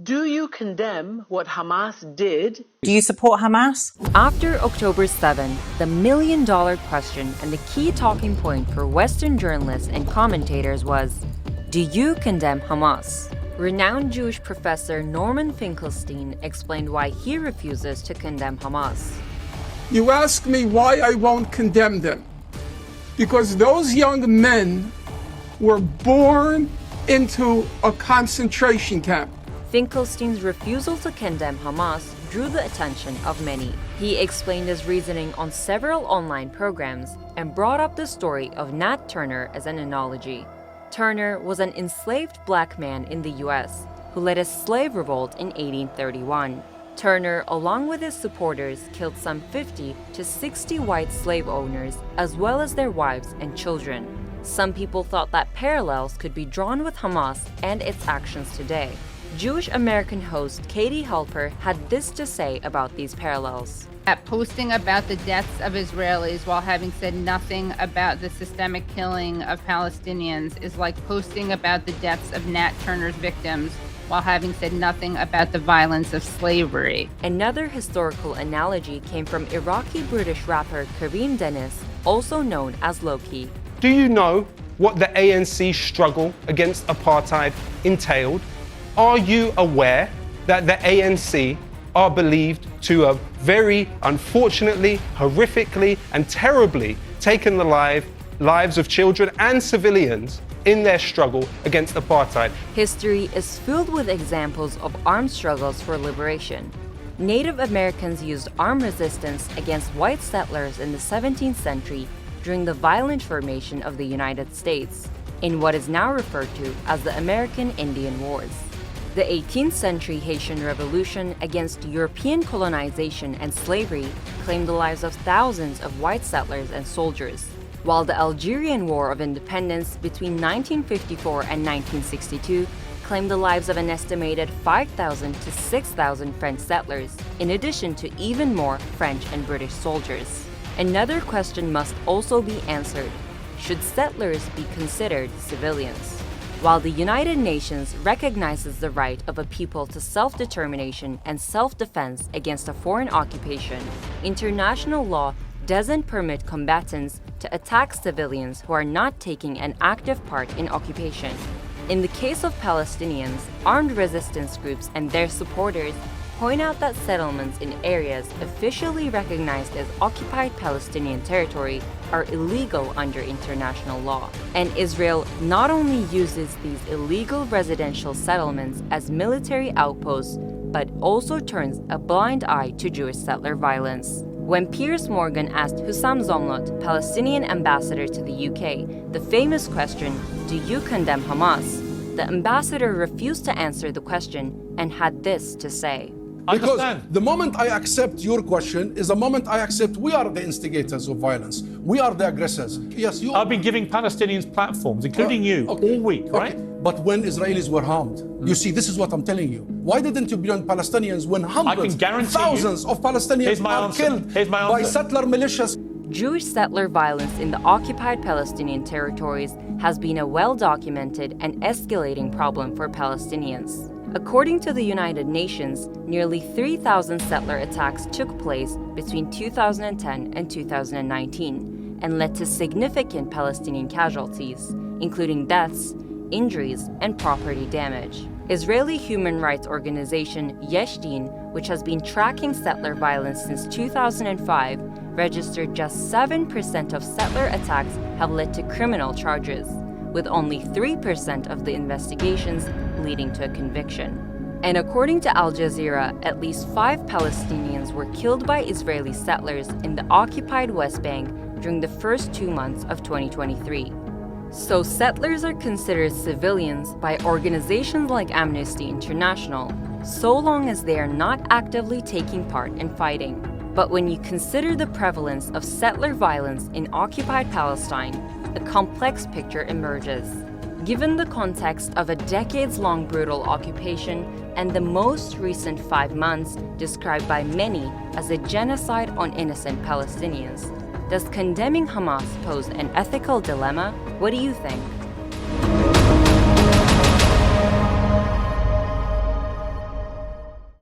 Do you condemn what Hamas did? Do you support Hamas? After October 7, the million-dollar question and the key talking point for Western journalists and commentators was, do you condemn Hamas? Renowned Jewish professor Norman Finkelstein explained why he refuses to condemn Hamas. You ask me why I won't condemn them. Because those young men were born into a concentration camp. Finkelstein's refusal to condemn Hamas drew the attention of many. He explained his reasoning on several online programs and brought up the story of Nat Turner as an analogy. Turner was an enslaved black man in the US who led a slave revolt in 1831. Turner, along with his supporters, killed some 50 to 60 white slave owners, as well as their wives and children. Some people thought that parallels could be drawn with Hamas and its actions today. Jewish American host Katie Halper had this to say about these parallels. Posting about the deaths of Israelis while having said nothing about the systemic killing of Palestinians is like posting about the deaths of Nat Turner's victims while having said nothing about the violence of slavery. Another historical analogy came from Iraqi-British rapper Kareem Dennis, also known as Loki. Do you know what the ANC struggle against apartheid entailed? Are you aware that the ANC are believed to have very unfortunately, horrifically, and terribly taken the lives of children and civilians in their struggle against apartheid? History is filled with examples of armed struggles for liberation. Native Americans used armed resistance against white settlers in the 17th century during the violent formation of the United States, in what is now referred to as the American Indian Wars. The 18th century Haitian Revolution against European colonization and slavery claimed the lives of thousands of white settlers and soldiers, while the Algerian War of Independence between 1954 and 1962 claimed the lives of an estimated 5,000 to 6,000 French settlers, in addition to even more French and British soldiers. Another question must also be answered. Should settlers be considered civilians? While the United Nations recognizes the right of a people to self-determination and self-defense against a foreign occupation, international law doesn't permit combatants to attack civilians who are not taking an active part in occupation. In the case of Palestinians, armed resistance groups and their supporters point out that settlements in areas officially recognized as occupied Palestinian territory are illegal under international law. And Israel not only uses these illegal residential settlements as military outposts, but also turns a blind eye to Jewish settler violence. When Piers Morgan asked Hussam Zomlot, Palestinian ambassador to the UK, the famous question, "Do you condemn Hamas?" the ambassador refused to answer the question and had this to say. Because the moment I accept your question is the moment I accept we are the instigators of violence. We are the aggressors. Yes, you. I've been giving Palestinians platforms, including you, all week, right? But when Israelis were harmed, you see, this is what I'm telling you. Why didn't you bring Palestinians when hundreds, thousands of Palestinians are killed by settler militias? Jewish settler violence in the occupied Palestinian territories has been a well-documented and escalating problem for Palestinians. According to the United Nations, nearly 3,000 settler attacks took place between 2010 and 2019 and led to significant Palestinian casualties, including deaths, injuries, and property damage. Israeli human rights organization Yesh Din, which has been tracking settler violence since 2005, registered just 7% of settler attacks have led to criminal charges, with only 3% of the investigations leading to a conviction. And according to Al Jazeera, at least 5 Palestinians were killed by Israeli settlers in the occupied West Bank during the first 2 months of 2023. So settlers are considered civilians by organizations like Amnesty International, so long as they are not actively taking part in fighting. But when you consider the prevalence of settler violence in occupied Palestine, a complex picture emerges. Given the context of a decades-long brutal occupation and the most recent 5 months described by many as a genocide on innocent Palestinians, does condemning Hamas pose an ethical dilemma? What do you think?